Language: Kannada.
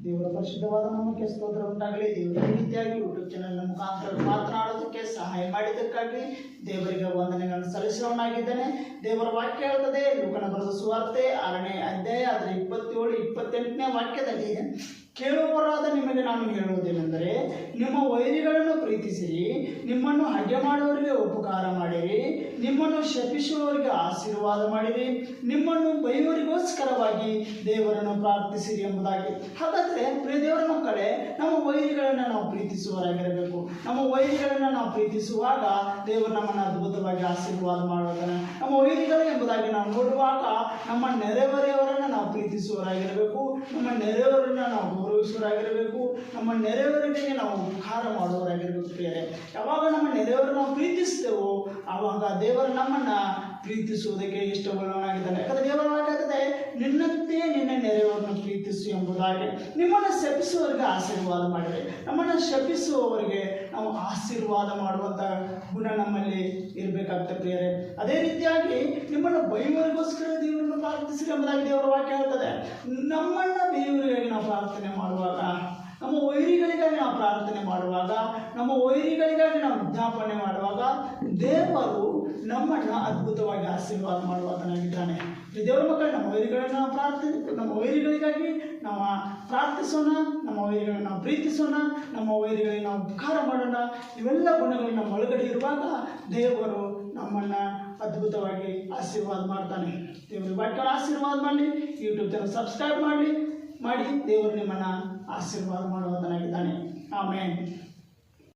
ದೇವರ ಪರಿಶುದ್ಧವಾದ ನಾಮಕ್ಕೆ ಸ್ತೋತ್ರ ಉಂಟಾಗಲಿ. ದೇವರ ಈ ರೀತಿಯಾಗಿ ಯೂಟ್ಯೂಬ್ ಚಾನೆಲ್ ಮುಖಾಂತರ ಮಾತನಾಡೋದಕ್ಕೆ ಸಹಾಯ ಮಾಡಿದ್ದಕ್ಕಾಗಿ ದೇವರಿಗೆ ವಂದನೆಗಳನ್ನು ಸಲ್ಲಿಸುವವನಾಗಿದ್ದೇನೆ. ದೇವರ ವಾಕ್ಯ ಹೇಳ್ತದೆ, ಲೂಕನ ಬರೆದ ಸುವಾರ್ತೆ 6ನೇ ಅಧ್ಯಾಯ ಅದರ 27-28ನೇ ವಾಕ್ಯದಲ್ಲಿ, ಕೇಳುವವರಾದ ನಿಮಗೆ ನಾನು ಹೇಳುವುದೇನೆಂದರೆ, ನಿಮ್ಮ ವೈರಿಗಳನ್ನು ಪ್ರೀತಿಸಿರಿ, ನಿಮ್ಮನ್ನು ಹಗೆ ಮಾಡುವವರಿಗೆ ಉಪಕಾರ ಮಾಡಿರಿ, ನಿಮ್ಮನ್ನು ಶಪಿಸುವವರಿಗೆ ಆಶೀರ್ವಾದ ಮಾಡಿರಿ, ನಿಮ್ಮನ್ನು ಬೈಯುವವರಿಗೋಸ್ಕರವಾಗಿ ದೇವರನ್ನು ಪ್ರಾರ್ಥಿಸಿರಿ ಎಂಬುದಾಗಿ. ಹಾಗಾದರೆ ಪ್ರಿಯ ದೇವರ ಮಕ್ಕಳೇ, ನಮ್ಮ ವೈರಿಗಳನ್ನು ನಾವು ಪ್ರೀತಿಸುವವರಾಗಿರಬೇಕು. ನಮ್ಮ ವೈರಿಗಳನ್ನು ನಾವು ಪ್ರೀತಿಸುವಾಗ ದೇವರು ನಮ್ಮನ್ನು ಅದ್ಭುತವಾಗಿ ಆಶೀರ್ವಾದ ಮಾಡುವುದನ್ನು, ನಮ್ಮ ವೈರಿಗಳು ಎಂಬುದಾಗಿ ನಾವು ನೋಡುವಾಗ ನಮ್ಮ ನೆರೆಹೊರೆಯವರನ್ನು ನಾವು ಪ್ರೀತಿಸುವವರಾಗಿರಬೇಕು. ನಮ್ಮ ನೆರೆಯವರನ್ನು ನಾವು ಗೌರವಿಸುವವರಾಗಿರಬೇಕು. ನಮ್ಮ ನೆರೆಯವರಿಗೆ ನಾವು ಉಪಕಾರ ಮಾಡುವವರಾಗಿರಬೇಕು. ಪ್ರಿಯರೇ, ಯಾವಾಗ ನಮ್ಮ ನೆರೆಯವರನ್ನು ನಾವು ಪ್ರೀತಿಸ್ತೇವೋ ಆವಾಗ ದೇವರು ನಮ್ಮನ್ನು ಪ್ರೀತಿಸುವುದಕ್ಕೆ ಇಷ್ಟಪಡುವವನಾಗಿದ್ದಾನೆ. ಯಾಕಂದರೆ ದೇವರ ವಾಕ್ಯದಲ್ಲಿ ನಿನ್ನಂತೆಯೇ ನಿನ್ನ ನೆರೆಯವರನ್ನು ಪ್ರೀತಿಸು ಎಂಬುದಾಗಿ. ನಿಮ್ಮನ್ನು ಶಪಿಸುವವರಿಗೆ ಆಶೀರ್ವಾದ ಮಾಡಿದರೆ, ನಮ್ಮನ್ನು ಶಪಿಸುವವರಿಗೆ ನಾವು ಆಶೀರ್ವಾದ ಮಾಡುವಂಥ ಗುಣ ನಮ್ಮಲ್ಲಿ ಇರಬೇಕಾಗ್ತದೆ ಪ್ರಿಯರೇ. ಅದೇ ರೀತಿಯಾಗಿ ನಿಮ್ಮನ್ನು ಬೈಯುವವರಿಗೋಸ್ಕರ ದೇವರನ್ನು ಪ್ರಾರ್ಥಿಸಿರಿ ಎಂಬುದಾಗಿ ದೇವರ ವಾಕ್ಯ ಹೇಳ್ತದೆ. ನಮ್ಮನ್ನು ಬೈಯುವವರಿಗಾಗಿ ನಾವು ಪ್ರಾರ್ಥನೆ ಮಾಡುವಾಗ, ನಮ್ಮ ವೈರಿಗಳಿಗಾಗಿ ನಾವು ಪ್ರಾರ್ಥನೆ ಮಾಡುವಾಗ, ನಮ್ಮ ವೈರಿಗಳಿಗಾಗಿ ನಾವು ವಿಜ್ಞಾಪನೆ ಮಾಡುವಾಗ ದೇವರು ನಮ್ಮನ್ನು ಅದ್ಭುತವಾಗಿ ಆಶೀರ್ವಾದ ಮಾಡುವಾತನಾಗಿದ್ದಾನೆ. ದೇವರ ಮಕ್ಕಳು, ನಮ್ಮ ವೈರಿಗಳಿಗಾಗಿ ನಾವು ಪ್ರಾರ್ಥಿಸೋಣ, ನಮ್ಮ ವೈರಿಗಳನ್ನು ನಾವು ಪ್ರೀತಿಸೋಣ, ನಮ್ಮ ವೈರಿಗಳಿಗೆ ನಾವು ಉಪಕಾರ ಮಾಡೋಣ. ಇವೆಲ್ಲ ಗುಣಗಳು ನಮ್ಮ ಒಳಗಡೆ ಇರುವಾಗ ದೇವರು ನಮ್ಮನ್ನು ಅದ್ಭುತವಾಗಿ ಆಶೀರ್ವಾದ ಮಾಡ್ತಾನೆ. ದೇವರು ವಾಕ್ಯವನ್ನು ಆಶೀರ್ವಾದ ಮಾಡಲಿ. ಯೂಟ್ಯೂಬ್ ಚಾನಲ್ ಸಬ್ಸ್ಕ್ರೈಬ್ ಮಾಡಿ ದೇವರು ನಿಮ್ಮನ್ನು ಆಶೀರ್ವಾದ ಮಾಡುವಂತನಾಗಿದ್ದಾನೆ. ಆಮೇನ್.